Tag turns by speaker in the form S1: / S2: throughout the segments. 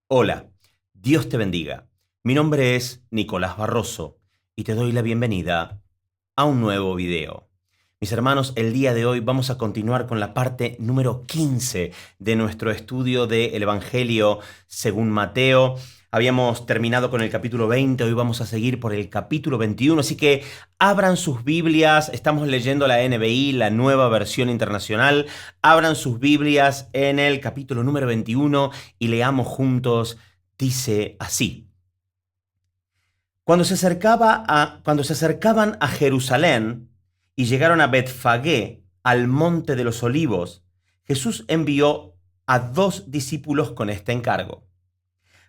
S1: Hola, Dios te bendiga. Mi nombre es Nicolás Barroso y te doy la bienvenida a un nuevo video. Mis hermanos, el día de hoy vamos a continuar con la parte número 15 de nuestro estudio del Evangelio según Mateo. Habíamos terminado con el capítulo 20, hoy vamos a seguir por el capítulo 21, así que abran sus Biblias, estamos leyendo la NBI, la nueva versión internacional, abran sus Biblias en el capítulo número 21 y leamos juntos, dice así. Cuando se acercaban a Jerusalén y llegaron a Betfagé, al monte de los olivos, Jesús envió a 2 discípulos con este encargo.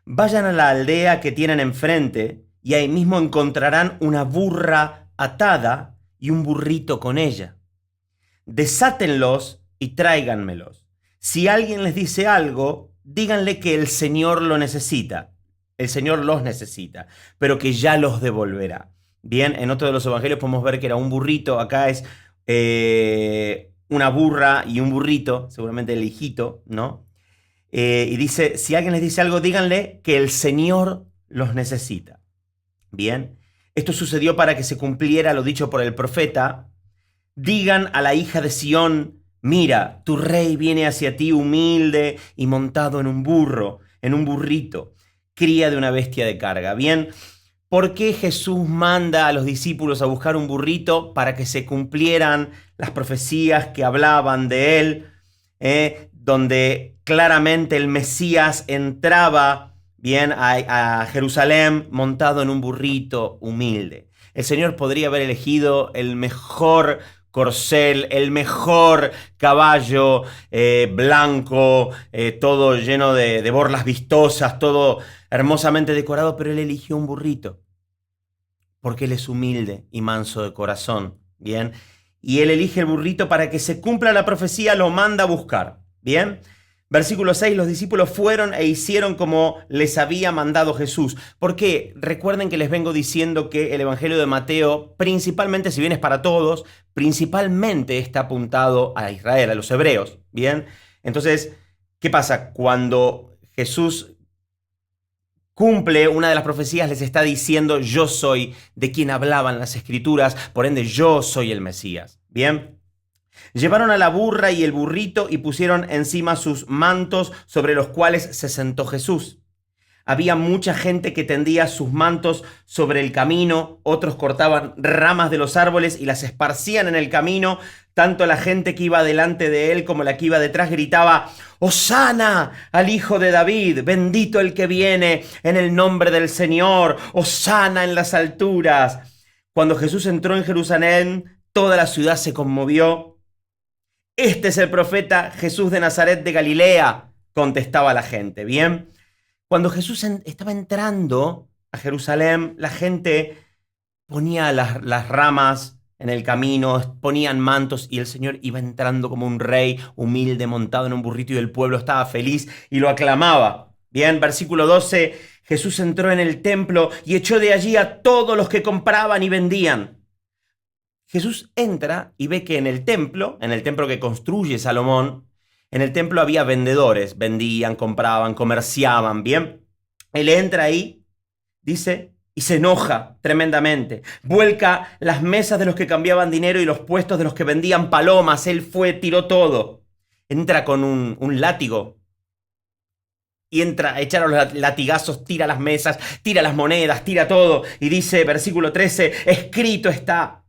S1: Vayan a la aldea que tienen enfrente y ahí mismo encontrarán una burra atada y un burrito con ella. Desátenlos y tráiganmelos. Si alguien les dice algo, díganle que el Señor lo necesita. El Señor los necesita, pero que ya los devolverá. Bien, en otro de los evangelios podemos ver que era un burrito, acá es una burra y un burrito, seguramente el hijito, ¿no? Y dice, si alguien les dice algo, díganle que el Señor los necesita. Bien, esto sucedió para que se cumpliera lo dicho por el profeta. Digan a la hija de Sión, mira, tu rey viene hacia ti humilde y montado en un burro, en un burrito, cría de una bestia de carga. Bien, ¿por qué Jesús manda a los discípulos a buscar un burrito? Para que se cumplieran las profecías que hablaban de él, donde claramente el Mesías entraba bien a Jerusalén montado en un burrito humilde. El Señor podría haber elegido el mejor corcel, el mejor caballo blanco, todo lleno de borlas vistosas, todo hermosamente decorado, pero él eligió un burrito, porque él es humilde y manso de corazón, ¿bien? Y él elige el burrito para que se cumpla la profecía, lo manda a buscar, ¿bien? Versículo 6, los discípulos fueron e hicieron como les había mandado Jesús. ¿Por qué? Recuerden que les vengo diciendo que el Evangelio de Mateo, principalmente, si bien es para todos, principalmente está apuntado a Israel, a los hebreos, ¿bien? Entonces, ¿qué pasa? Cuando Jesús cumple una de las profecías, les está diciendo, yo soy de quien hablaban las Escrituras, por ende yo soy el Mesías, ¿bien? Llevaron a la burra y el burrito y pusieron encima sus mantos sobre los cuales se sentó Jesús. Había mucha gente que tendía sus mantos sobre el camino, otros cortaban ramas de los árboles y las esparcían en el camino. Tanto la gente que iba delante de él como la que iba detrás gritaba, ¡Hosana al Hijo de David! ¡Bendito el que viene en el nombre del Señor! ¡Hosana en las alturas! Cuando Jesús entró en Jerusalén, toda la ciudad se conmovió. Este es el profeta Jesús de Nazaret de Galilea, contestaba la gente. Bien. Cuando Jesús estaba entrando a Jerusalén, la gente ponía las ramas en el camino, ponían mantos y el Señor iba entrando como un rey humilde montado en un burrito y el pueblo estaba feliz y lo aclamaba. Bien, versículo 12, Jesús entró en el templo y echó de allí a todos los que compraban y vendían. Jesús entra y ve que en el templo que construye Salomón, en el templo había vendedores, vendían, compraban, comerciaban, ¿bien? Él entra ahí, dice, y se enoja tremendamente. Vuelca las mesas de los que cambiaban dinero y los puestos de los que vendían palomas. Él fue, tiró todo. Entra con un látigo y entra a echar los latigazos, tira las mesas, tira las monedas, tira todo. Y dice, versículo 13, escrito está,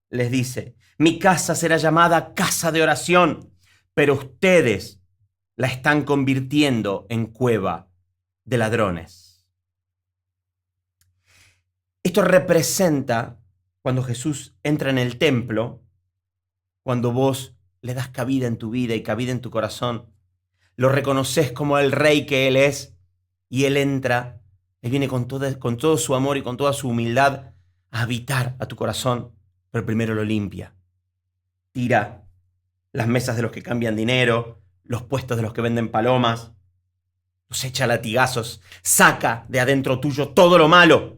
S1: les dice, mi casa será llamada casa de oración, pero ustedes la están convirtiendo en cueva de ladrones. Esto representa cuando Jesús entra en el templo, cuando vos le das cabida en tu vida y cabida en tu corazón, lo reconoces como el rey que Él es y Él entra, Él viene con todo su amor y con toda su humildad a habitar a tu corazón, pero primero lo limpia. Tira las mesas de los que cambian dinero, los puestos de los que venden palomas, los echa a latigazos, saca de adentro tuyo todo lo malo.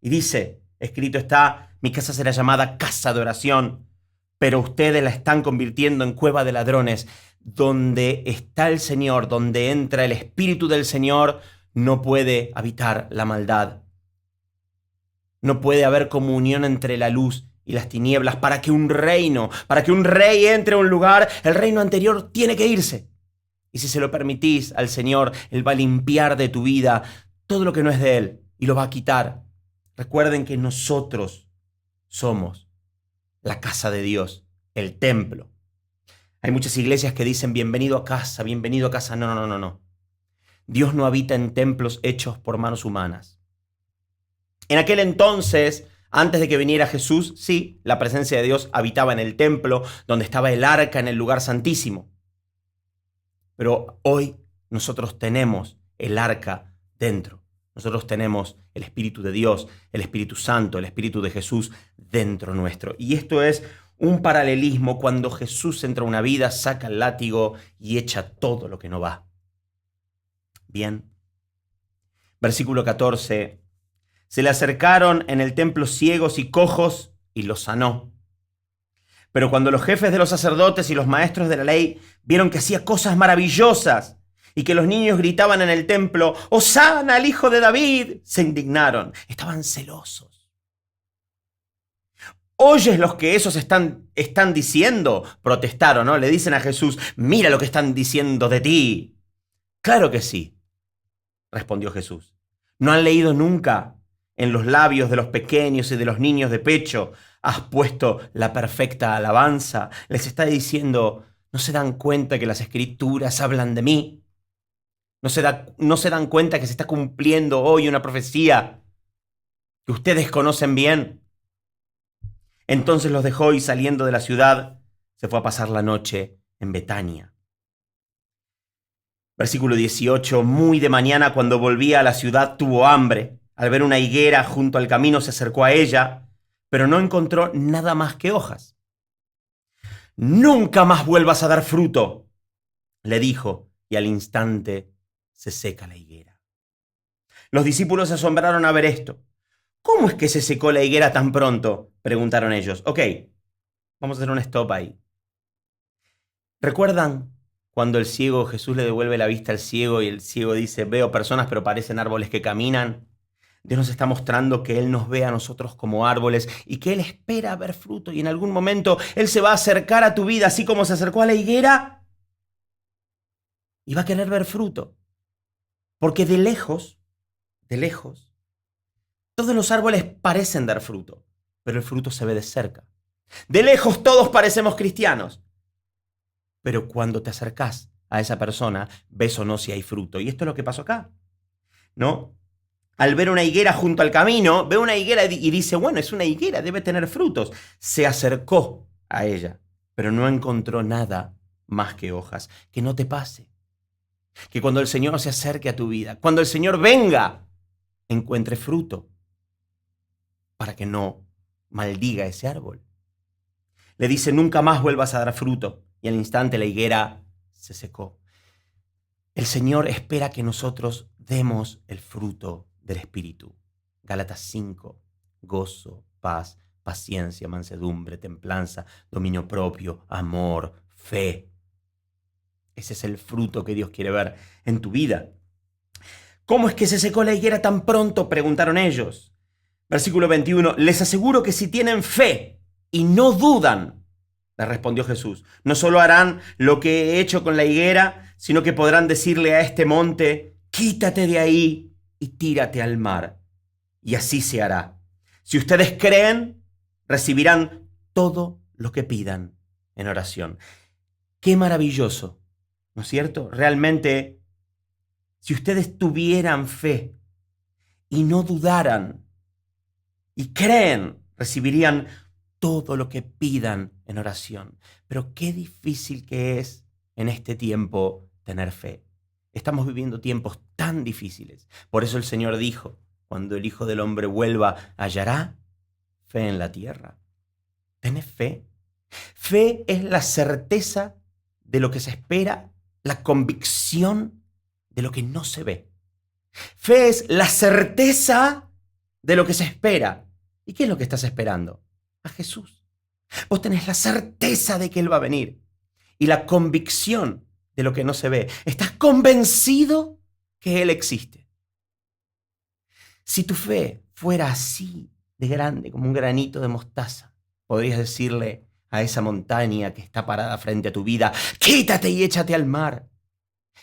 S1: Y dice, escrito está, mi casa será llamada casa de oración, pero ustedes la están convirtiendo en cueva de ladrones. Donde está el Señor, donde entra el Espíritu del Señor, no puede habitar la maldad. No puede haber comunión entre la luz y las tinieblas. Para que un rey entre a un lugar, el reino anterior tiene que irse. Y si se lo permitís al Señor, Él va a limpiar de tu vida todo lo que no es de Él y lo va a quitar. Recuerden que nosotros somos la casa de Dios, el templo. Hay muchas iglesias que dicen bienvenido a casa, bienvenido a casa. No, no, no, no. Dios no habita en templos hechos por manos humanas. En aquel entonces, antes de que viniera Jesús, sí, la presencia de Dios habitaba en el templo, donde estaba el arca en el lugar santísimo. Pero hoy nosotros tenemos el arca dentro. Nosotros tenemos el Espíritu de Dios, el Espíritu Santo, el Espíritu de Jesús dentro nuestro. Y esto es un paralelismo cuando Jesús entra a una vida, saca el látigo y echa todo lo que no va. Bien. Versículo 14. Se le acercaron en el templo ciegos y cojos y los sanó. Pero cuando los jefes de los sacerdotes y los maestros de la ley vieron que hacía cosas maravillosas y que los niños gritaban en el templo, ¡Hosana al hijo de David!, se indignaron. Estaban celosos. ¿Oyes lo que esos están diciendo? Protestaron, ¿no? Le dicen a Jesús, mira lo que están diciendo de ti. Claro que sí, respondió Jesús. ¿No han leído nunca en los labios de los pequeños y de los niños de pecho has puesto la perfecta alabanza? Les está diciendo, ¿no se dan cuenta que las escrituras hablan de mí? ¿No se dan cuenta que se está cumpliendo hoy una profecía que ustedes conocen bien? Entonces los dejó y saliendo de la ciudad se fue a pasar la noche en Betania. Versículo 18, muy de mañana cuando volvía a la ciudad tuvo hambre. Al ver una higuera junto al camino se acercó a ella, pero no encontró nada más que hojas. «Nunca más vuelvas a dar fruto», le dijo, y al instante se seca la higuera. Los discípulos se asombraron a ver esto. «¿Cómo es que se secó la higuera tan pronto?», preguntaron ellos. Ok, vamos a hacer un stop ahí. ¿Recuerdan cuando el ciego, Jesús le devuelve la vista al ciego y el ciego dice, veo personas pero parecen árboles que caminan? Dios nos está mostrando que Él nos ve a nosotros como árboles y que Él espera ver fruto y en algún momento Él se va a acercar a tu vida así como se acercó a la higuera y va a querer ver fruto. Porque de lejos, todos los árboles parecen dar fruto, pero el fruto se ve de cerca. De lejos todos parecemos cristianos, pero cuando te acercás a esa persona, ves o no si hay fruto. Y esto es lo que pasó acá, ¿no? Al ver una higuera junto al camino, ve una higuera y dice, bueno, es una higuera, debe tener frutos. Se acercó a ella, pero no encontró nada más que hojas. Que no te pase. Que cuando el Señor se acerque a tu vida, cuando el Señor venga, encuentre fruto para que no maldiga ese árbol. Le dice, nunca más vuelvas a dar fruto. Y al instante la higuera se secó. El Señor espera que nosotros demos el fruto del Espíritu. Gálatas 5, gozo, paz, paciencia, mansedumbre, templanza, dominio propio, amor, fe. Ese es el fruto que Dios quiere ver en tu vida. ¿Cómo es que se secó la higuera tan pronto?, preguntaron ellos. Versículo 21, les aseguro que si tienen fe y no dudan, le respondió Jesús, no solo harán lo que he hecho con la higuera, sino que podrán decirle a este monte, quítate de ahí y tírate al mar. Y así se hará. Si ustedes creen, recibirán todo lo que pidan en oración. Qué maravilloso, ¿no es cierto? Realmente, si ustedes tuvieran fe y no dudaran y creen, recibirían todo lo que pidan en oración. Pero qué difícil que es en este tiempo tener fe. Estamos viviendo tiempos tan difíciles. Por eso el Señor dijo, cuando el Hijo del Hombre vuelva, ¿hallará fe en la tierra? ¿Tenés fe? Fe es la certeza de lo que se espera, la convicción de lo que no se ve. Fe es la certeza de lo que se espera. ¿Y qué es lo que estás esperando? A Jesús. Vos tenés la certeza de que Él va a venir y la convicción de lo que no se ve. Estás convencido que Él existe. Si tu fe fuera así de grande como un granito de mostaza, podrías decirle a esa montaña que está parada frente a tu vida, quítate y échate al mar.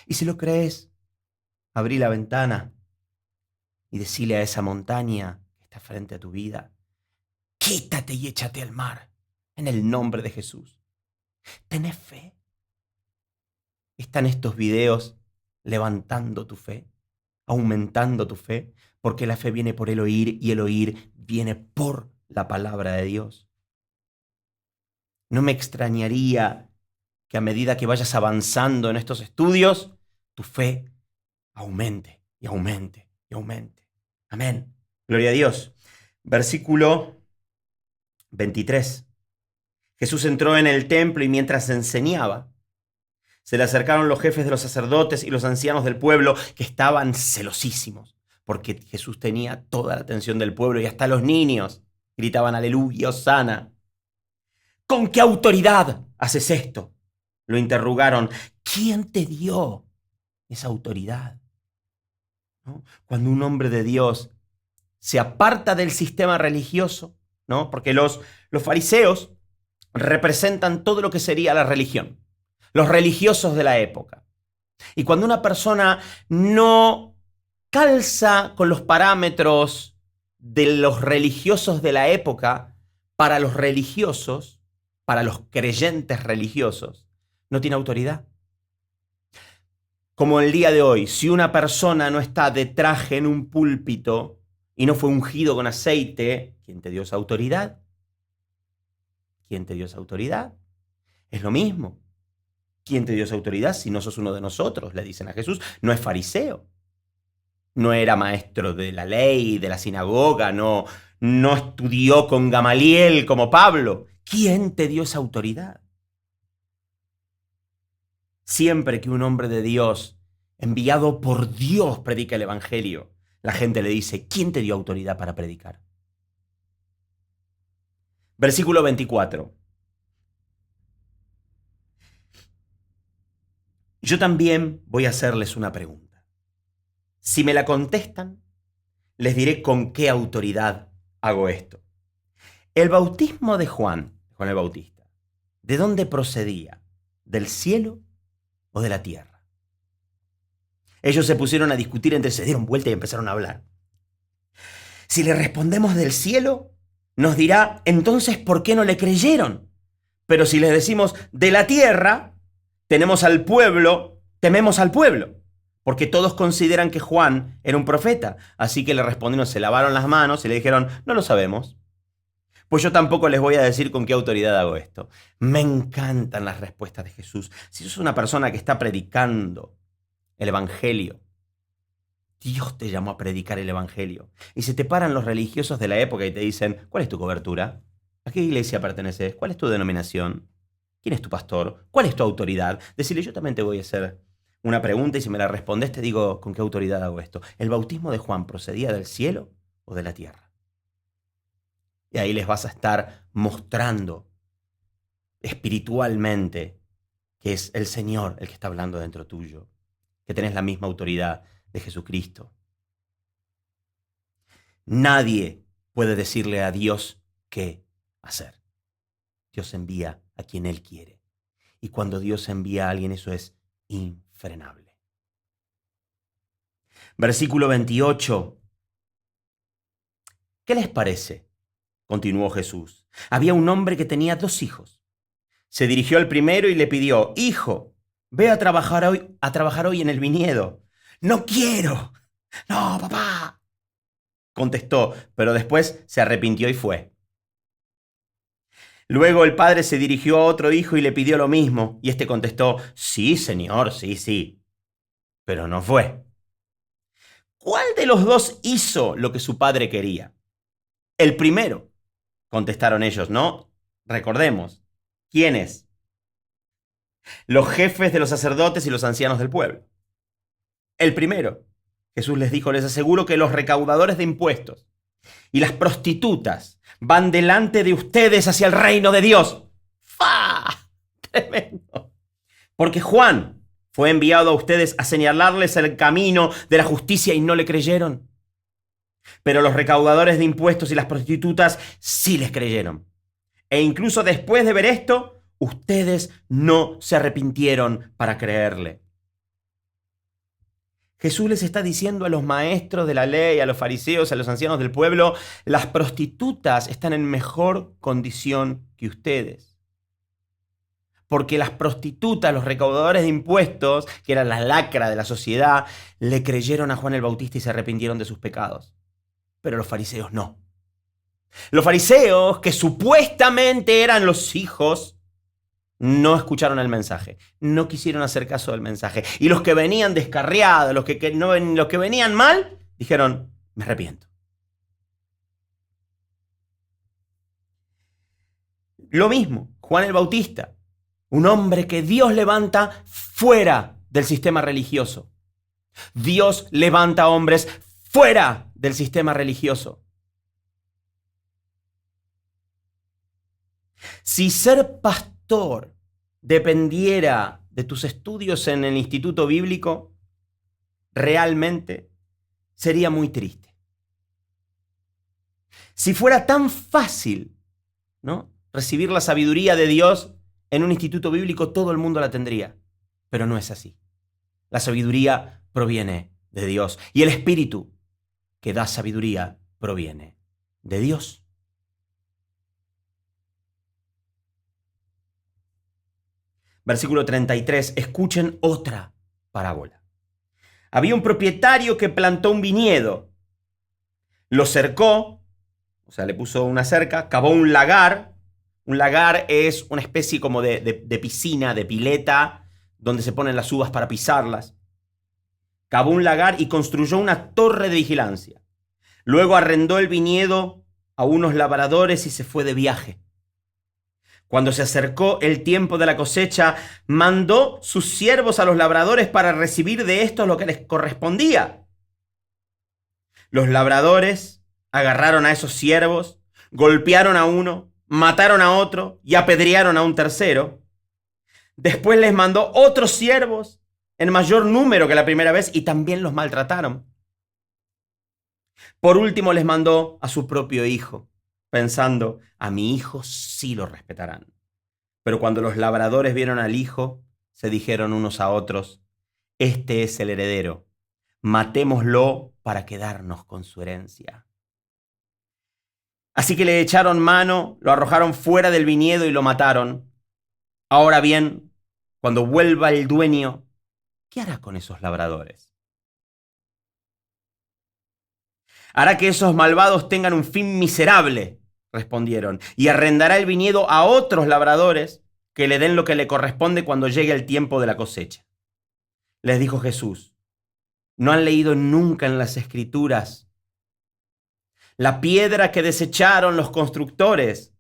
S1: Y si lo crees, abrí la ventana y decirle a esa montaña que está frente a tu vida, quítate y échate al mar, en el nombre de Jesús. ¿Tenés fe? ¿Están estos videos levantando tu fe, aumentando tu fe? Porque la fe viene por el oír y el oír viene por la palabra de Dios. No me extrañaría que a medida que vayas avanzando en estos estudios, tu fe aumente y aumente y aumente. Amén. Gloria a Dios. Versículo 23. Jesús entró en el templo y mientras enseñaba, se le acercaron los jefes de los sacerdotes y los ancianos del pueblo que estaban celosísimos, porque Jesús tenía toda la atención del pueblo y hasta los niños gritaban aleluya, hosana. ¿Con qué autoridad haces esto? Lo interrogaron. ¿Quién te dio esa autoridad? ¿No? Cuando un hombre de Dios se aparta del sistema religioso, ¿no? Porque los fariseos representan todo lo que sería la religión, los religiosos de la época. Y cuando una persona no calza con los parámetros de los religiosos de la época, para los religiosos, para los creyentes religiosos, no tiene autoridad. Como el día de hoy, si una persona no está de traje en un púlpito y no fue ungido con aceite, ¿quién te dio esa autoridad? ¿Quién te dio esa autoridad? Es lo mismo. ¿Quién te dio esa autoridad si no sos uno de nosotros? Le dicen a Jesús. No es fariseo. No era maestro de la ley, de la sinagoga, no estudió con Gamaliel como Pablo. ¿Quién te dio esa autoridad? Siempre que un hombre de Dios, enviado por Dios, predica el evangelio, la gente le dice, ¿quién te dio autoridad para predicar? Versículo 24. Yo también voy a hacerles una pregunta. Si me la contestan, les diré con qué autoridad hago esto. El bautismo de Juan el Bautista, ¿de dónde procedía? ¿Del cielo o de la tierra? Ellos se pusieron a discutir entre sí, se dieron vuelta y empezaron a hablar. Si le respondemos del cielo, nos dirá, entonces, ¿por qué no le creyeron? Pero si les decimos de la tierra, tememos al pueblo, porque todos consideran que Juan era un profeta. Así que le respondieron, se lavaron las manos y le dijeron, no lo sabemos. Pues yo tampoco les voy a decir con qué autoridad hago esto. Me encantan las respuestas de Jesús. Si sos una persona que está predicando el evangelio, Dios te llamó a predicar el evangelio. Y se te paran los religiosos de la época y te dicen, ¿cuál es tu cobertura? ¿A qué iglesia perteneces? ¿Cuál es tu denominación? ¿Quién es tu pastor? ¿Cuál es tu autoridad? Decirle, yo también te voy a hacer una pregunta y si me la respondes te digo con qué autoridad hago esto. ¿El bautismo de Juan procedía del cielo o de la tierra? Y ahí les vas a estar mostrando espiritualmente que es el Señor el que está hablando dentro tuyo, que tenés la misma autoridad de Jesucristo. Nadie puede decirle a Dios qué hacer. Dios envía a quien Él quiere. Y cuando Dios envía a alguien, eso es infrenable. Versículo 28. ¿Qué les parece? Continuó Jesús. Había un hombre que tenía 2 hijos. Se dirigió al primero y le pidió, hijo, ve a trabajar hoy en el viñedo. No quiero. No, papá. Contestó, pero después se arrepintió y fue. Luego el padre se dirigió a otro hijo y le pidió lo mismo. Y este contestó, sí, señor, sí. Pero no fue. ¿Cuál de los 2 hizo lo que su padre quería? El primero. Contestaron ellos, ¿no? Recordemos, ¿quiénes? Los jefes de los sacerdotes y los ancianos del pueblo. El primero, Jesús les dijo, les aseguro que los recaudadores de impuestos y las prostitutas van delante de ustedes hacia el reino de Dios. ¡Fa! Tremendo. Porque Juan fue enviado a ustedes a señalarles el camino de la justicia y no le creyeron. Pero los recaudadores de impuestos y las prostitutas sí les creyeron. E incluso después de ver esto, ustedes no se arrepintieron para creerle. Jesús les está diciendo a los maestros de la ley, a los fariseos, a los ancianos del pueblo, las prostitutas están en mejor condición que ustedes. Porque las prostitutas, los recaudadores de impuestos, que eran la lacra de la sociedad, le creyeron a Juan el Bautista y se arrepintieron de sus pecados. Pero los fariseos no. Los fariseos, que supuestamente eran los hijos, no escucharon el mensaje, no quisieron hacer caso del mensaje. Y los que venían descarriados, los que venían mal, dijeron, me arrepiento. Lo mismo, Juan el Bautista, un hombre que Dios levanta fuera del sistema religioso. Dios levanta hombres fuera del sistema religioso. Si ser pastor dependiera de tus estudios en el instituto bíblico, realmente sería muy triste. Si fuera tan fácil, ¿no?, recibir la sabiduría de Dios en un instituto bíblico, todo el mundo la tendría. Pero no es así. La sabiduría proviene de Dios y el Espíritu que da sabiduría proviene de Dios. Versículo 33, escuchen otra parábola. Había un propietario que plantó un viñedo, lo cercó, o sea, le puso una cerca, cavó un lagar. Un lagar es una especie como de piscina, de pileta, donde se ponen las uvas para pisarlas. Cavó un lagar y construyó una torre de vigilancia. Luego arrendó el viñedo a unos labradores y se fue de viaje. Cuando se acercó el tiempo de la cosecha, mandó sus siervos a los labradores para recibir de estos lo que les correspondía. Los labradores agarraron a esos siervos, golpearon a uno, mataron a otro y apedrearon a un tercero. Después les mandó otros siervos en mayor número que la primera vez y también los maltrataron. Por último les mandó a su propio hijo, pensando, a mi hijo sí lo respetarán. Pero cuando los labradores vieron al hijo, se dijeron unos a otros, este es el heredero, matémoslo para quedarnos con su herencia. Así que le echaron mano, lo arrojaron fuera del viñedo y lo mataron. Ahora bien, cuando vuelva el dueño, ¿qué hará con esos labradores? Hará que esos malvados tengan un fin miserable, respondieron, y arrendará el viñedo a otros labradores que le den lo que le corresponde cuando llegue el tiempo de la cosecha. Les dijo Jesús, ¿no han leído nunca en las Escrituras la piedra que desecharon los constructores?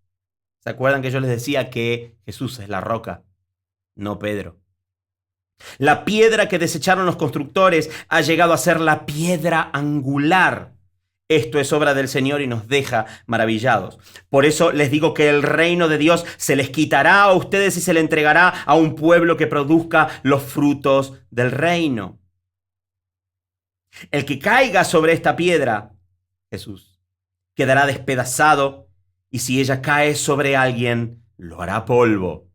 S1: ¿Se acuerdan que yo les decía que Jesús es la roca, no Pedro? La piedra que desecharon los constructores ha llegado a ser la piedra angular. Esto es obra del Señor y nos deja maravillados. Por eso les digo que el reino de Dios se les quitará a ustedes y se le entregará a un pueblo que produzca los frutos del reino. El que caiga sobre esta piedra, Jesús, quedará despedazado, y si ella cae sobre alguien, lo hará polvo.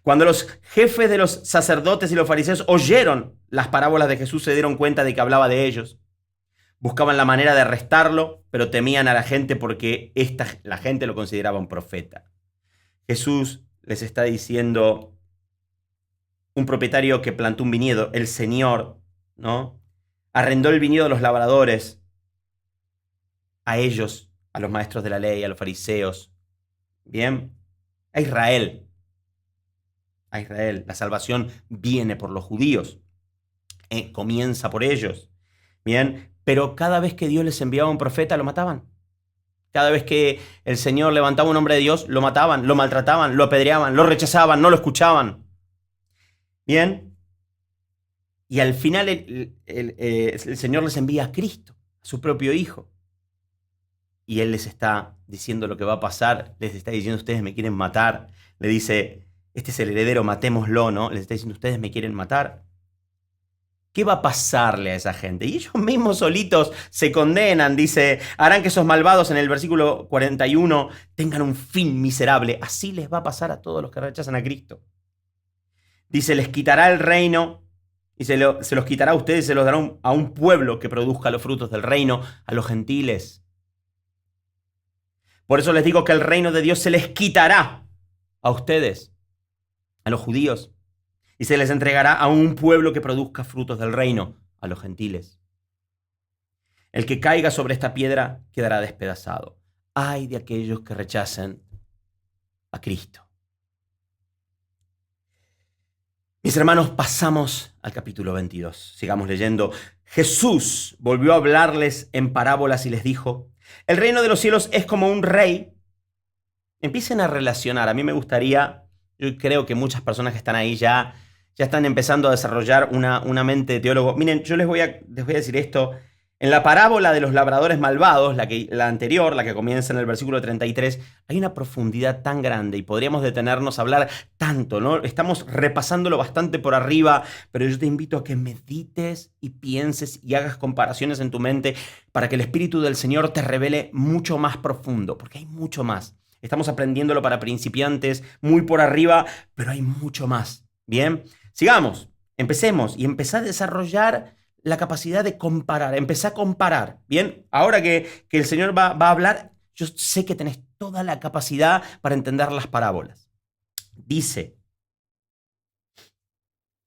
S1: Cuando los jefes de los sacerdotes y los fariseos oyeron las parábolas de Jesús, se dieron cuenta de que hablaba de ellos. Buscaban la manera de arrestarlo, pero temían a la gente porque la gente lo consideraba un profeta. Jesús les está diciendo, un propietario que plantó un viñedo, el Señor, ¿no?, arrendó el viñedo a los labradores, a ellos, a los maestros de la ley, a los fariseos, ¿bien?, a Israel. A Israel. La salvación viene por los judíos, comienza por ellos, ¿bien? Pero cada vez que Dios les enviaba un profeta, lo mataban. Cada vez que el Señor levantaba un hombre de Dios, lo mataban, lo maltrataban, lo apedreaban, lo rechazaban, no lo escuchaban. Bien. Y al final el Señor les envía a Cristo, a su propio Hijo. Y Él les está diciendo lo que va a pasar, les está diciendo, ustedes me quieren matar. Le dice, este es el heredero, matémoslo, ¿no? Les está diciendo, ustedes me quieren matar. ¿Qué va a pasarle a esa gente? Y ellos mismos solitos se condenan, dice, harán que esos malvados en el versículo 41 tengan un fin miserable. Así les va a pasar a todos los que rechazan a Cristo. Dice, les quitará el reino y se los quitará a ustedes y se los dará a un pueblo que produzca los frutos del reino, a los gentiles. Por eso les digo que el reino de Dios se les quitará a ustedes, a los judíos, y se les entregará a un pueblo que produzca frutos del reino, a los gentiles. El que caiga sobre esta piedra quedará despedazado. Ay de aquellos que rechacen a Cristo. Mis hermanos, pasamos al capítulo 22. Sigamos leyendo. Jesús volvió a hablarles en parábolas y les dijo, el reino de los cielos es como un rey. Empiecen a relacionar. A mí me gustaría, yo creo que muchas personas que están ahí ya están empezando a desarrollar una mente de teólogo. Miren, yo les voy a decir esto. En la parábola de los labradores malvados, la anterior, la que comienza en el versículo 33, hay una profundidad tan grande y podríamos detenernos a hablar tanto, ¿no? Estamos repasándolo bastante por arriba, pero yo te invito a que medites y pienses y hagas comparaciones en tu mente para que el Espíritu del Señor te revele mucho más profundo, porque hay mucho más. Estamos aprendiéndolo para principiantes, muy por arriba, pero hay mucho más. Bien, sigamos, empecemos y empecé a desarrollar la capacidad de comparar, empecé a comparar. Bien, ahora que el Señor va a hablar, yo sé que tenés toda la capacidad para entender las parábolas. Dice,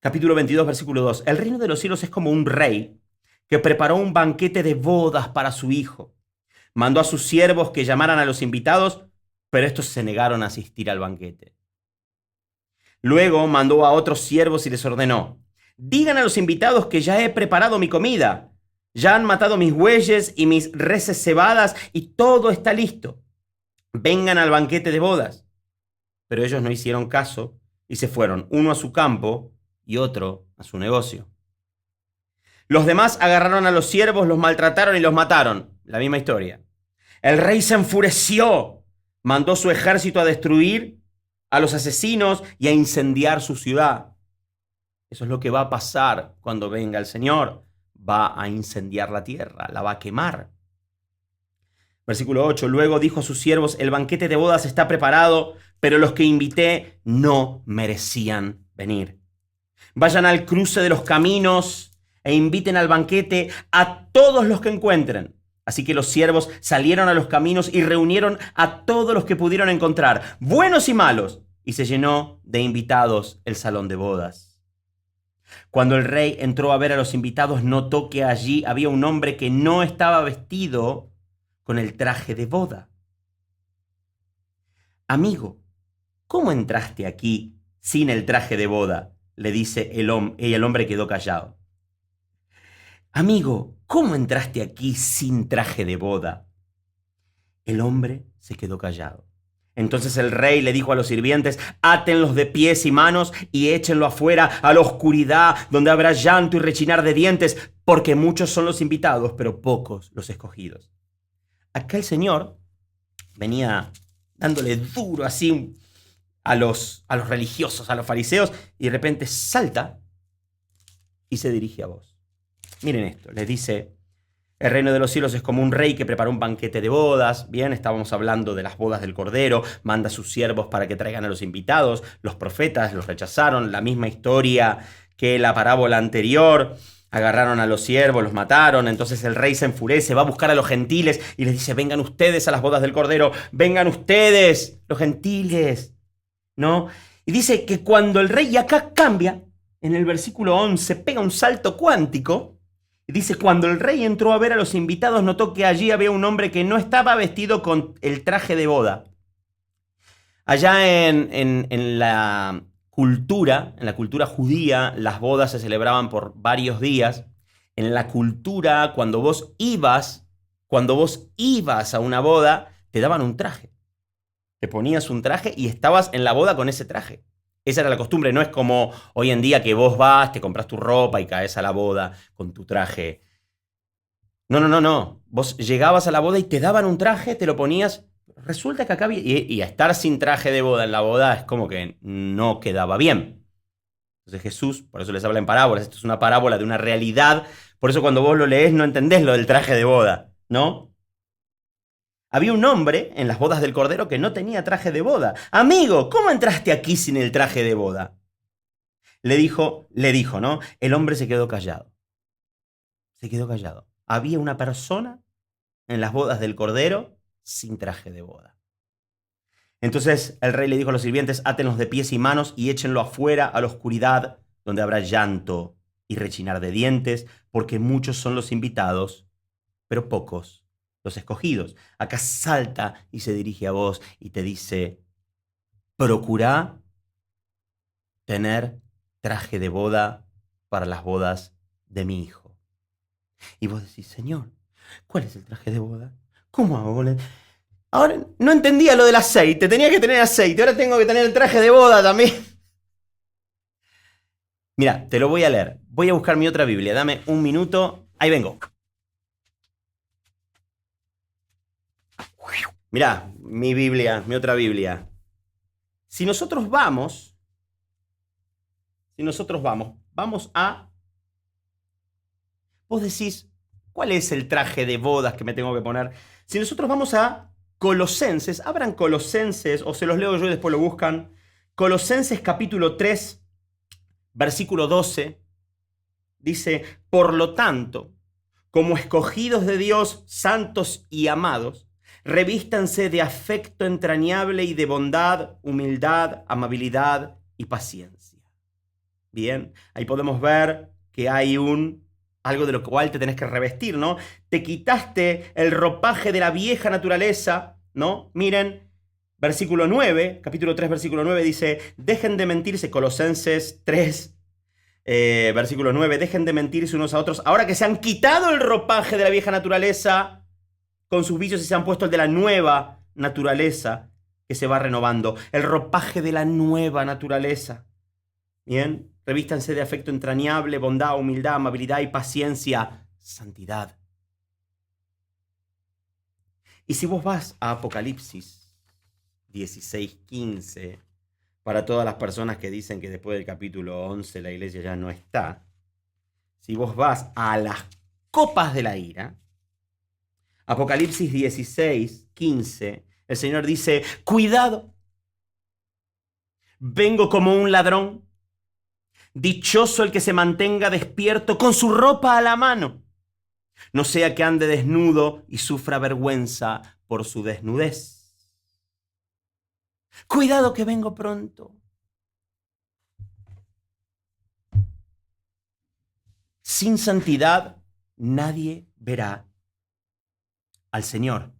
S1: capítulo 22, versículo 2, el reino de los cielos es como un rey que preparó un banquete de bodas para su hijo. Mandó a sus siervos que llamaran a los invitados, pero estos se negaron a asistir al banquete. Luego mandó a otros siervos y les ordenó, digan a los invitados que ya he preparado mi comida. Ya han matado mis bueyes y mis reses cebadas y todo está listo. Vengan al banquete de bodas. Pero ellos no hicieron caso y se fueron, uno a su campo y otro a su negocio. Los demás agarraron a los siervos, los maltrataron y los mataron. La misma historia. El rey se enfureció, mandó su ejército a destruir a los asesinos y a incendiar su ciudad. Eso es lo que va a pasar cuando venga el Señor. Va a incendiar la tierra, la va a quemar. Versículo 8. Luego dijo a sus siervos, el banquete de bodas está preparado, pero los que invité no merecían venir. Vayan al cruce de los caminos e inviten al banquete a todos los que encuentren. Así que los siervos salieron a los caminos y reunieron a todos los que pudieron encontrar, buenos y malos, y se llenó de invitados el salón de bodas. Cuando el rey entró a ver a los invitados, notó que allí había un hombre que no estaba vestido con el traje de boda. Amigo, ¿cómo entraste aquí sin el traje de boda? Le dice el hombre, y el hombre quedó callado. Amigo, ¿cómo entraste aquí sin traje de boda? El hombre se quedó callado. Entonces el rey le dijo a los sirvientes, átenlos de pies y manos y échenlo afuera a la oscuridad, donde habrá llanto y rechinar de dientes, porque muchos son los invitados, pero pocos los escogidos. Acá el Señor venía dándole duro así a los religiosos, a los fariseos, y de repente salta y se dirige a vos. Miren esto, les dice, el reino de los cielos es como un rey que preparó un banquete de bodas. Bien, estábamos hablando de las bodas del Cordero. Manda a sus siervos para que traigan a los invitados. Los profetas los rechazaron. La misma historia que la parábola anterior. Agarraron a los siervos, los mataron. Entonces el rey se enfurece, va a buscar a los gentiles y les dice, vengan ustedes a las bodas del Cordero. Vengan ustedes, los gentiles. ¿No? Y dice que cuando el rey, y acá cambia, en el versículo 11, pega un salto cuántico. Dice, cuando el rey entró a ver a los invitados, notó que allí había un hombre que no estaba vestido con el traje de boda. Allá en la cultura judía, las bodas se celebraban por varios días. En la cultura, cuando vos ibas a una boda, te daban un traje. Te ponías un traje y estabas en la boda con ese traje. Esa era la costumbre, no es como hoy en día que vos vas, te compras tu ropa y caes a la boda con tu traje. No. Vos llegabas a la boda y te daban un traje, te lo ponías. Resulta que acá y a estar sin traje de boda en la boda es como que no quedaba bien. Entonces Jesús, por eso les habla en parábolas, esto es una parábola de una realidad, por eso cuando vos lo lees no entendés lo del traje de boda, ¿no? Había un hombre en las bodas del Cordero que no tenía traje de boda. Amigo, ¿cómo entraste aquí sin el traje de boda? Le dijo, ¿no? El hombre se quedó callado. Se quedó callado. Había una persona en las bodas del Cordero sin traje de boda. Entonces el rey le dijo a los sirvientes, átenlos de pies y manos y échenlo afuera a la oscuridad, donde habrá llanto y rechinar de dientes, porque muchos son los invitados, pero pocos los escogidos. Acá salta y se dirige a vos y te dice, procurá tener traje de boda para las bodas de mi hijo. Y vos decís, Señor, ¿cuál es el traje de boda? ¿Cómo hago? Ahora no entendía lo del aceite, tenía que tener aceite, ahora tengo que tener el traje de boda también. Mira, te lo voy a leer. Voy a buscar mi otra Biblia, dame un minuto. Ahí vengo. Mira, mi Biblia, mi otra Biblia. Si nosotros vamos vamos a... Vos decís, ¿cuál es el traje de bodas que me tengo que poner? Si nosotros vamos a Colosenses, abran Colosenses, o se los leo yo y después lo buscan. Colosenses capítulo 3, versículo 12, dice, por lo tanto, como escogidos de Dios, santos y amados, revístanse de afecto entrañable y de bondad, humildad, amabilidad y paciencia. Bien, ahí podemos ver que hay algo de lo cual te tenés que revestir, ¿no? Te quitaste el ropaje de la vieja naturaleza, ¿no? Miren, versículo 9, capítulo 3, versículo 9 dice, dejen de mentirse, Colosenses 3, versículo 9, dejen de mentirse unos a otros, ahora que se han quitado el ropaje de la vieja naturaleza con sus vicios y se han puesto el de la nueva naturaleza que se va renovando, el ropaje de la nueva naturaleza. Bien, revístanse de afecto entrañable, bondad, humildad, amabilidad y paciencia, santidad. Y si vos vas a Apocalipsis 16:15, para todas las personas que dicen que después del capítulo 11 la iglesia ya no está, si vos vas a las copas de la ira, Apocalipsis 16:15, el Señor dice, cuidado, vengo como un ladrón. Dichoso el que se mantenga despierto con su ropa a la mano. No sea que ande desnudo y sufra vergüenza por su desnudez. Cuidado que vengo pronto. Sin santidad nadie verá al Señor.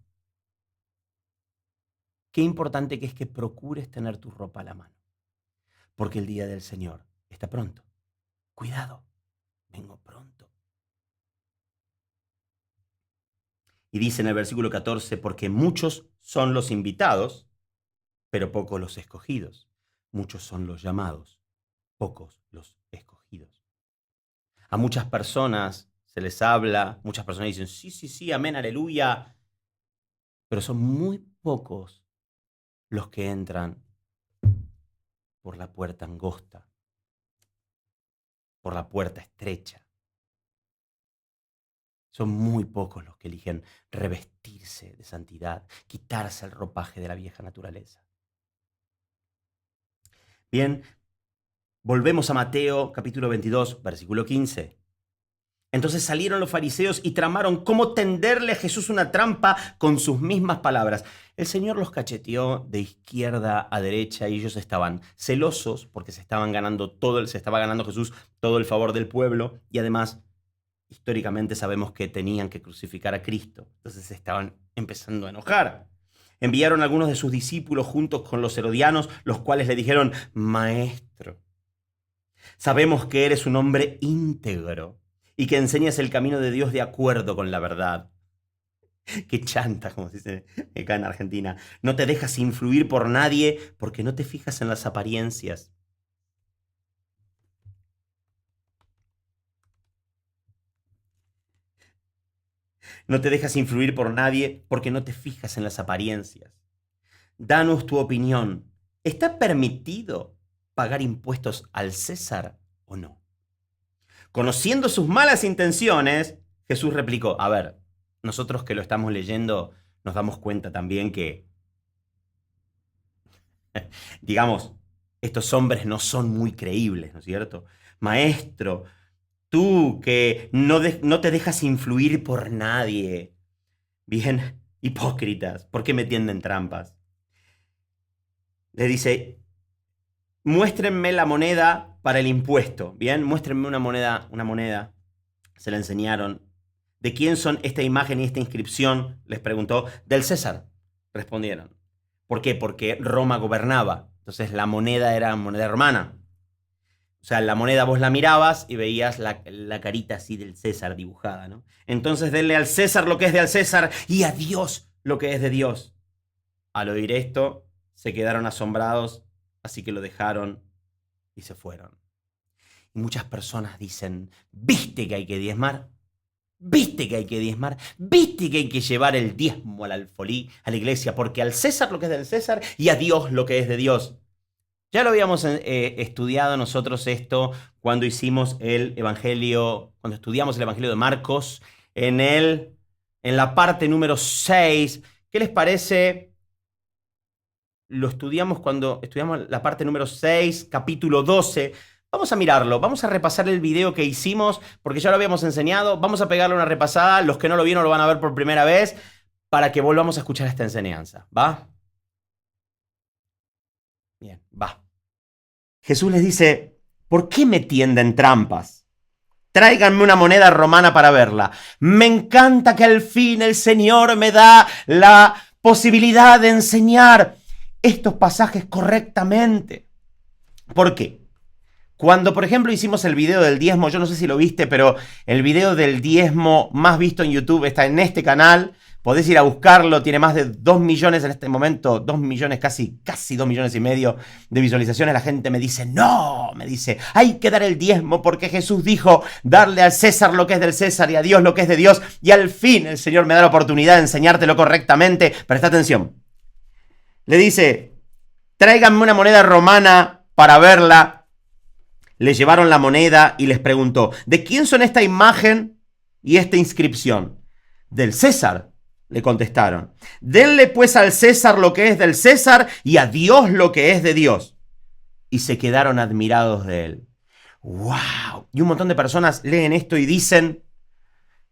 S1: Qué importante que es que procures tener tu ropa a la mano, porque el día del Señor está pronto. Cuidado, vengo pronto. Y dice en el versículo 14, porque muchos son los invitados, pero pocos los escogidos. Muchos son los llamados, pocos los escogidos. A muchas personas se les habla, muchas personas dicen, sí, sí, sí, amén, aleluya, pero son muy pocos los que entran por la puerta angosta, por la puerta estrecha. Son muy pocos los que eligen revestirse de santidad, quitarse el ropaje de la vieja naturaleza. Bien, volvemos a Mateo capítulo 22, versículo 15. Entonces salieron los fariseos y tramaron cómo tenderle a Jesús una trampa con sus mismas palabras. El Señor los cacheteó de izquierda a derecha y ellos estaban celosos porque se estaba ganando Jesús todo el favor del pueblo y además históricamente sabemos que tenían que crucificar a Cristo. Entonces se estaban empezando a enojar. Enviaron a algunos de sus discípulos juntos con los herodianos, los cuales le dijeron, Maestro, sabemos que eres un hombre íntegro y que enseñas el camino de Dios de acuerdo con la verdad. Qué chanta, como se dice acá en Argentina. No te dejas influir por nadie porque no te fijas en las apariencias. No te dejas influir por nadie porque no te fijas en las apariencias. Danos tu opinión. ¿Está permitido pagar impuestos al César o no? Conociendo sus malas intenciones, Jesús replicó, a ver, nosotros que lo estamos leyendo nos damos cuenta también que, digamos, estos hombres no son muy creíbles, ¿no es cierto? Maestro, tú que no te dejas influir por nadie. Bien, hipócritas, ¿por qué me tienden trampas? Le dice, muéstrenme la moneda para el impuesto. Bien, muéstrenme una moneda. Se la enseñaron. ¿De quién son esta imagen y esta inscripción? Les preguntó. Del César, respondieron. ¿Por qué? Porque Roma gobernaba. Entonces la moneda era moneda romana. O sea, la moneda vos la mirabas y veías la carita así del César dibujada, ¿no? Entonces denle al César lo que es de al César y a Dios lo que es de Dios. Al oír esto, se quedaron asombrados, así que lo dejaron y se fueron. Y muchas personas dicen, ¿viste que hay que diezmar? ¿Viste que hay que diezmar? ¿Viste que hay que llevar el diezmo al alfolí, a la iglesia? Porque al César lo que es del César y a Dios lo que es de Dios. Ya lo habíamos estudiado nosotros esto cuando hicimos el Evangelio, cuando estudiamos el Evangelio de Marcos, en la parte número 6. ¿Qué les parece? Lo estudiamos cuando estudiamos la parte número 6, capítulo 12. Vamos a mirarlo, vamos a repasar el video que hicimos, porque ya lo habíamos enseñado. Vamos a pegarle una repasada. Los que no lo vieron lo van a ver por primera vez, para que volvamos a escuchar esta enseñanza. ¿Va? Bien, va. Jesús les dice, ¿por qué me tienden trampas? Tráiganme una moneda romana para verla. Me encanta que al fin el Señor me da la posibilidad de enseñar estos pasajes correctamente. ¿Por qué? Cuando, por ejemplo, hicimos el video del diezmo, yo no sé si lo viste, pero el video del diezmo más visto en YouTube está en este canal. Podés ir a buscarlo, tiene más de 2 millones en este momento, 2 millones, casi 2 millones y medio de visualizaciones. La gente me dice, no, me dice, hay que dar el diezmo porque Jesús dijo, darle al César lo que es del César y a Dios lo que es de Dios. Y al fin el Señor me da la oportunidad de enseñártelo correctamente. Presta atención. Le dice, tráiganme una moneda romana para verla. Le llevaron la moneda y les preguntó, ¿de quién son esta imagen y esta inscripción? Del César. Le contestaron, denle pues al César lo que es del César y a Dios lo que es de Dios. Y se quedaron admirados de él. ¡Wow! Y un montón de personas leen esto y dicen,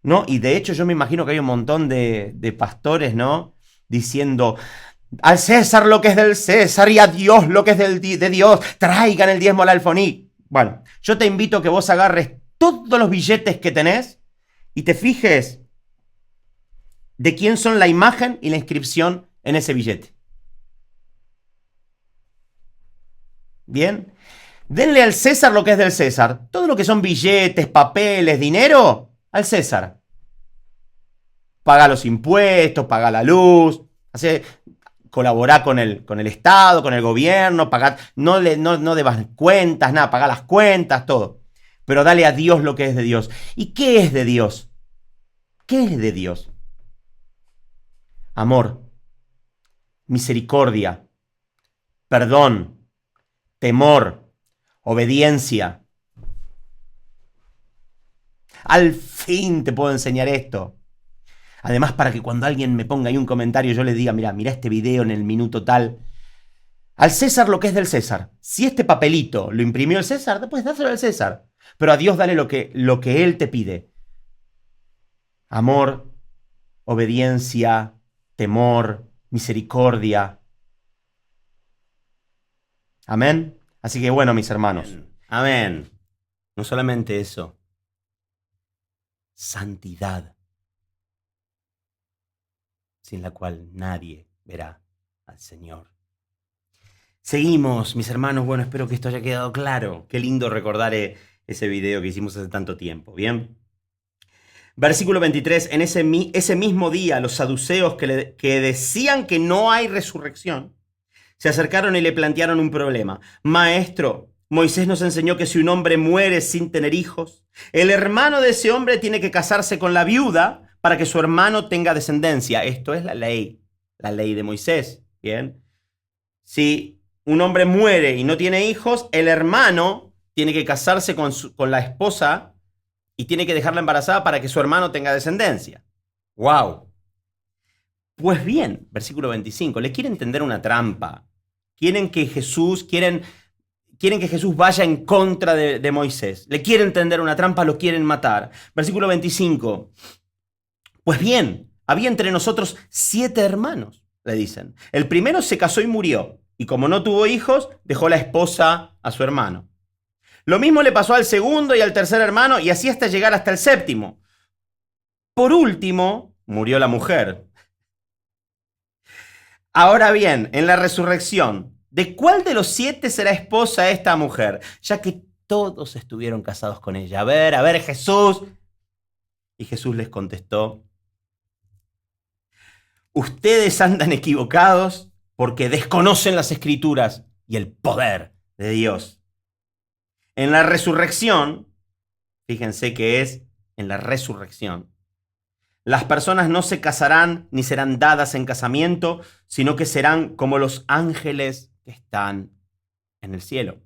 S1: ¿no? Y de hecho yo me imagino que hay un montón de pastores, ¿no? Diciendo, al César lo que es del César y a Dios lo que es de Dios. Traigan el diezmo al alfolí. Bueno, yo te invito a que vos agarres todos los billetes que tenés y te fijes de quién son la imagen y la inscripción en ese billete. Bien. Denle al César lo que es del César. Todo lo que son billetes, papeles, dinero, al César. Paga los impuestos, paga la luz, colaborá con el Estado, con el gobierno, pagá, no debas cuentas, nada, pagá las cuentas, todo. Pero dale a Dios lo que es de Dios. ¿Y qué es de Dios? ¿Qué es de Dios? Amor, misericordia, perdón, temor, obediencia. Al fin te puedo enseñar esto. Además, para que cuando alguien me ponga ahí un comentario, yo le diga, mira este video en el minuto tal. Al César lo que es del César. Si este papelito lo imprimió el César, después dáselo al César. Pero a Dios dale lo que Él te pide. Amor, obediencia, temor, misericordia. Amén. Así que bueno, mis hermanos. Amén. No solamente eso. Santidad, sin la cual nadie verá al Señor. Seguimos, mis hermanos. Bueno, espero que esto haya quedado claro. Qué lindo recordar ese video que hicimos hace tanto tiempo. Bien. Versículo 23. En ese mismo día, los saduceos que decían que no hay resurrección, se acercaron y le plantearon un problema. Maestro, Moisés nos enseñó que si un hombre muere sin tener hijos, el hermano de ese hombre tiene que casarse con la viuda para que su hermano tenga descendencia. Esto es la ley de Moisés. Bien. Si un hombre muere y no tiene hijos, el hermano tiene que casarse con la esposa y tiene que dejarla embarazada para que su hermano tenga descendencia. ¡Wow! Pues bien, versículo 25, le quieren tender una trampa. Quieren que Jesús vaya en contra de Moisés. Le quieren tender una trampa, lo quieren matar. Versículo 25. Pues bien, había entre nosotros 7 hermanos, le dicen. El primero se casó y murió, y como no tuvo hijos, dejó la esposa a su hermano. Lo mismo le pasó al segundo y al tercer hermano, y así hasta llegar hasta el séptimo. Por último, murió la mujer. Ahora bien, en la resurrección, ¿de cuál de los 7 será esposa esta mujer? Ya que todos estuvieron casados con ella. A ver, Jesús. Y Jesús les contestó: ustedes andan equivocados porque desconocen las escrituras y el poder de Dios. En la resurrección, fíjense que es en la resurrección, las personas no se casarán ni serán dadas en casamiento, sino que serán como los ángeles que están en el cielo.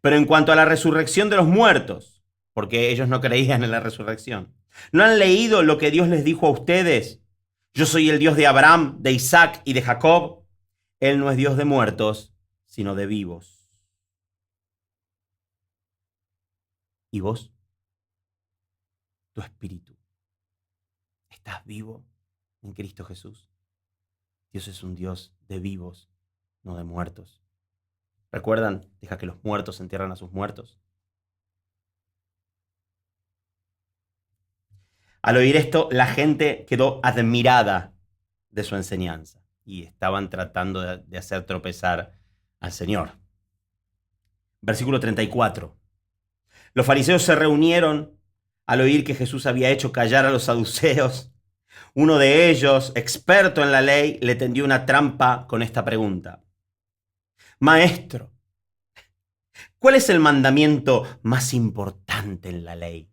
S1: Pero en cuanto a la resurrección de los muertos, porque ellos no creían en la resurrección, ¿no han leído lo que Dios les dijo a ustedes? Yo soy el Dios de Abraham, de Isaac y de Jacob. Él no es Dios de muertos, sino de vivos. ¿Y vos? Tu espíritu. ¿Estás vivo en Cristo Jesús? Dios es un Dios de vivos, no de muertos. ¿Recuerdan? Deja que los muertos entierran a sus muertos. Al oír esto, la gente quedó admirada de su enseñanza y estaban tratando de hacer tropezar al Señor. Versículo 34. Los fariseos se reunieron al oír que Jesús había hecho callar a los saduceos. Uno de ellos, experto en la ley, le tendió una trampa con esta pregunta: Maestro, ¿cuál es el mandamiento más importante en la ley?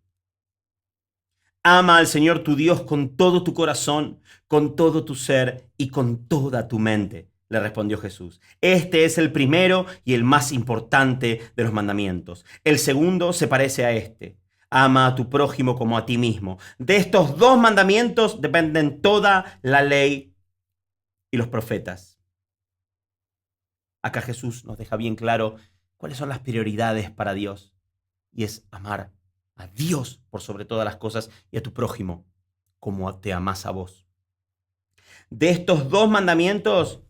S1: Ama al Señor tu Dios con todo tu corazón, con todo tu ser y con toda tu mente, le respondió Jesús. Este es el primero y el más importante de los mandamientos. El segundo se parece a este: ama a tu prójimo como a ti mismo. De estos 2 mandamientos dependen toda la ley y los profetas. Acá Jesús nos deja bien claro cuáles son las prioridades para Dios, y es amar a Dios por sobre todas las cosas y a tu prójimo como te amas a vos. De estos 2 mandamientos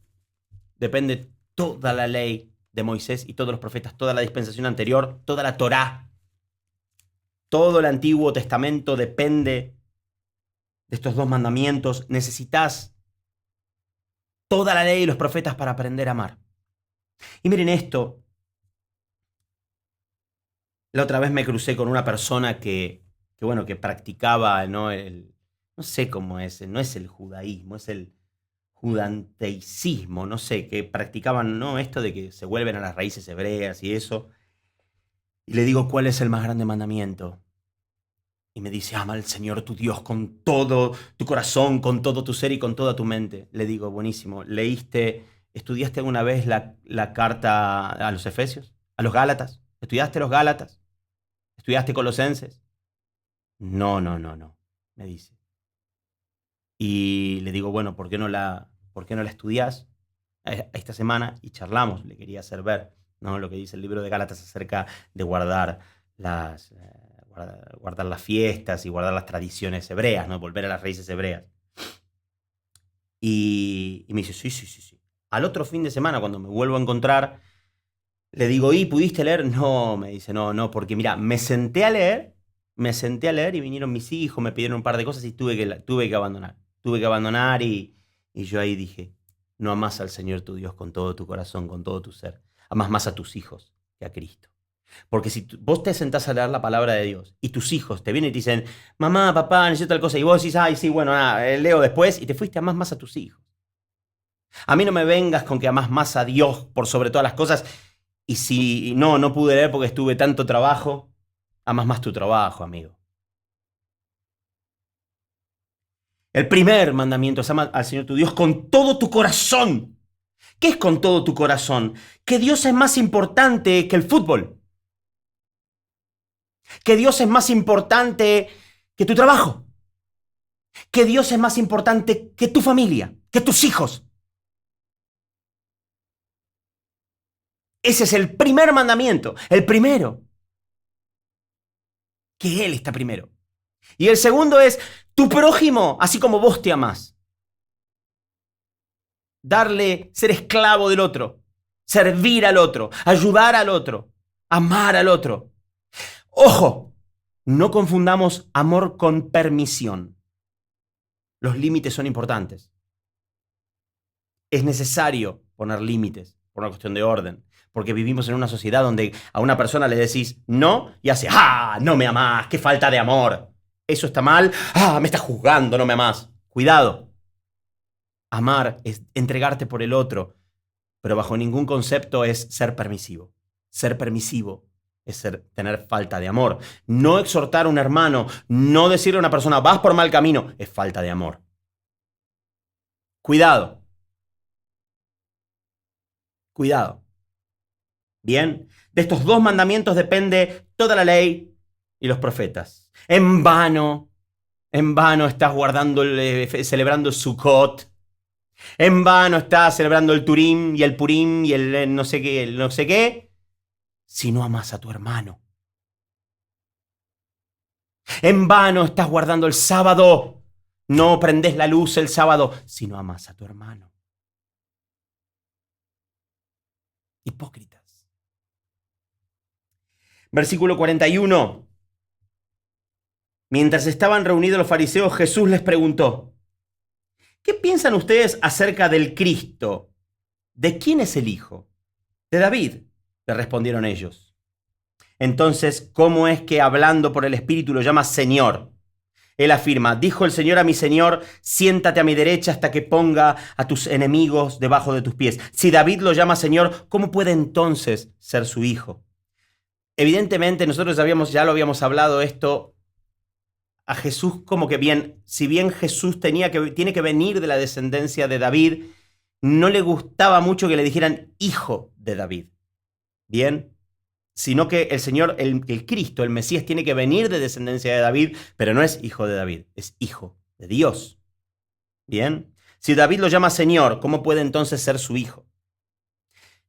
S1: depende toda la ley de Moisés y todos los profetas, toda la dispensación anterior, toda la Torá. Todo el Antiguo Testamento depende de estos 2 mandamientos. Necesitas toda la ley y los profetas para aprender a amar. Y miren esto. La otra vez me crucé con una persona que practicaba, ¿no? No sé cómo es, no es el judaísmo, es el judanteicismo, no sé, que practicaban, ¿no? Esto de que se vuelven a las raíces hebreas y eso. Y le digo: ¿cuál es el más grande mandamiento? Y me dice: ama al Señor tu Dios con todo tu corazón, con todo tu ser y con toda tu mente. Le digo: buenísimo. ¿Estudiaste alguna vez la carta a los Efesios? ¿A los Gálatas? ¿Estudiaste los Gálatas? ¿Estudiaste Colosenses? No, me dice. Y le digo: bueno, ¿por qué no la estudias esta semana? Y charlamos, le quería hacer ver, ¿no?, lo que dice el libro de Gálatas acerca de guardar las fiestas y guardar las tradiciones hebreas, ¿no? Volver a las raíces hebreas. Y me dice: sí. Al otro fin de semana, cuando me vuelvo a encontrar, le digo: ¿y pudiste leer? No, me dice, no, porque mira, me senté a leer y vinieron mis hijos, me pidieron un par de cosas y tuve que abandonar. Tuve que abandonar y yo ahí dije: no amás al Señor tu Dios con todo tu corazón, con todo tu ser. Amás más a tus hijos que a Cristo. Porque si vos te sentás a leer la palabra de Dios y tus hijos te vienen y te dicen: mamá, papá, necesito tal cosa, y vos decís: ay, sí, bueno, nada, leo después, y te fuiste, amás más a tus hijos. A mí no me vengas con que amás más a Dios por sobre todas las cosas, y si no pude leer porque estuve tanto trabajo, amás más tu trabajo, amigo. El primer mandamiento es: ama al Señor tu Dios con todo tu corazón. ¿Qué es con todo tu corazón? Que Dios es más importante que el fútbol. Que Dios es más importante que tu trabajo. Que Dios es más importante que tu familia, que tus hijos. Ese es el primer mandamiento, el primero. Que Él está primero. Y el segundo es tu prójimo, así como vos te amás. Ser esclavo del otro, servir al otro, ayudar al otro, amar al otro. Ojo, no confundamos amor con permisión. Los límites son importantes. Es necesario poner límites por una cuestión de orden, porque vivimos en una sociedad donde a una persona le decís no y hace, ¡ah! No me amás, qué falta de amor. Eso está mal, ¡ah! Me estás juzgando, no me amás. Cuidado. Amar es entregarte por el otro, pero bajo ningún concepto es ser permisivo. Ser permisivo es tener falta de amor. No exhortar a un hermano, no decirle a una persona, vas por mal camino, es falta de amor. Cuidado. Cuidado. Bien, de estos dos mandamientos depende toda la ley y los profetas. En vano estás celebrando el Sukkot. En vano estás celebrando el Turim y el Purim y el no sé qué, el no sé qué, si no amas a tu hermano. En vano estás guardando el sábado. No prendes la luz el sábado si no amas a tu hermano. Hipócritas. Versículo 41. Mientras estaban reunidos los fariseos, Jesús les preguntó, ¿qué piensan ustedes acerca del Cristo? ¿De quién es el hijo? De David, le respondieron ellos. Entonces, ¿cómo es que hablando por el Espíritu lo llama Señor? Él afirma, dijo el Señor a mi Señor, siéntate a mi derecha hasta que ponga a tus enemigos debajo de tus pies. Si David lo llama Señor, ¿cómo puede entonces ser su hijo? Evidentemente, nosotros ya lo habíamos hablado esto a Jesús como que bien, si bien Jesús tiene que venir de la descendencia de David, no le gustaba mucho que le dijeran hijo de David. Bien, sino que el Señor, el Cristo, el Mesías, tiene que venir de descendencia de David, pero no es hijo de David, es hijo de Dios. Bien, si David lo llama Señor, ¿cómo puede entonces ser su hijo?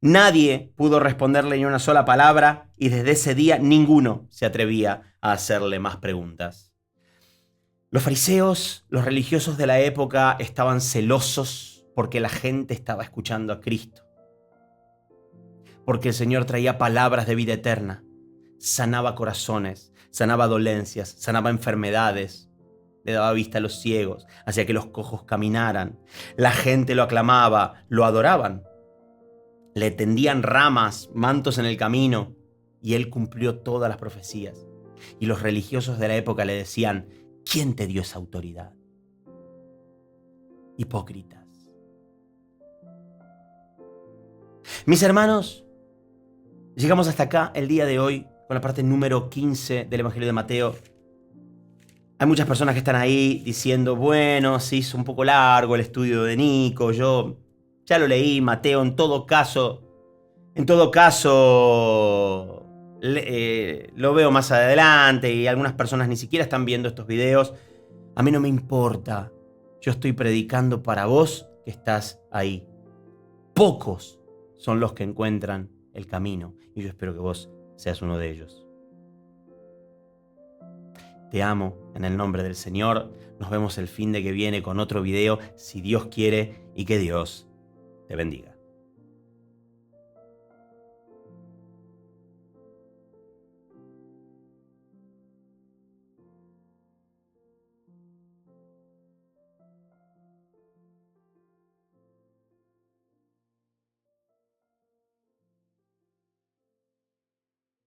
S1: Nadie pudo responderle ni una sola palabra y desde ese día ninguno se atrevía a hacerle más preguntas. Los fariseos, los religiosos de la época, estaban celosos porque la gente estaba escuchando a Cristo. Porque el Señor traía palabras de vida eterna, sanaba corazones, sanaba dolencias, sanaba enfermedades, le daba vista a los ciegos, hacía que los cojos caminaran. La gente lo aclamaba, lo adoraban. Le tendían ramas, mantos en el camino, y él cumplió todas las profecías. Y los religiosos de la época le decían, ¿quién te dio esa autoridad? Hipócritas. Mis hermanos, llegamos hasta acá el día de hoy con la parte número 15 del Evangelio de Mateo. Hay muchas personas que están ahí diciendo, bueno, se hizo un poco largo el estudio de Nico, yo ya lo leí, Mateo, en todo caso, lo veo más adelante y algunas personas ni siquiera están viendo estos videos. A mí no me importa, yo estoy predicando para vos que estás ahí. Pocos son los que encuentran el camino y yo espero que vos seas uno de ellos. Te amo en el nombre del Señor. Nos vemos el fin de que viene con otro video, si Dios quiere, y que Dios te bendiga.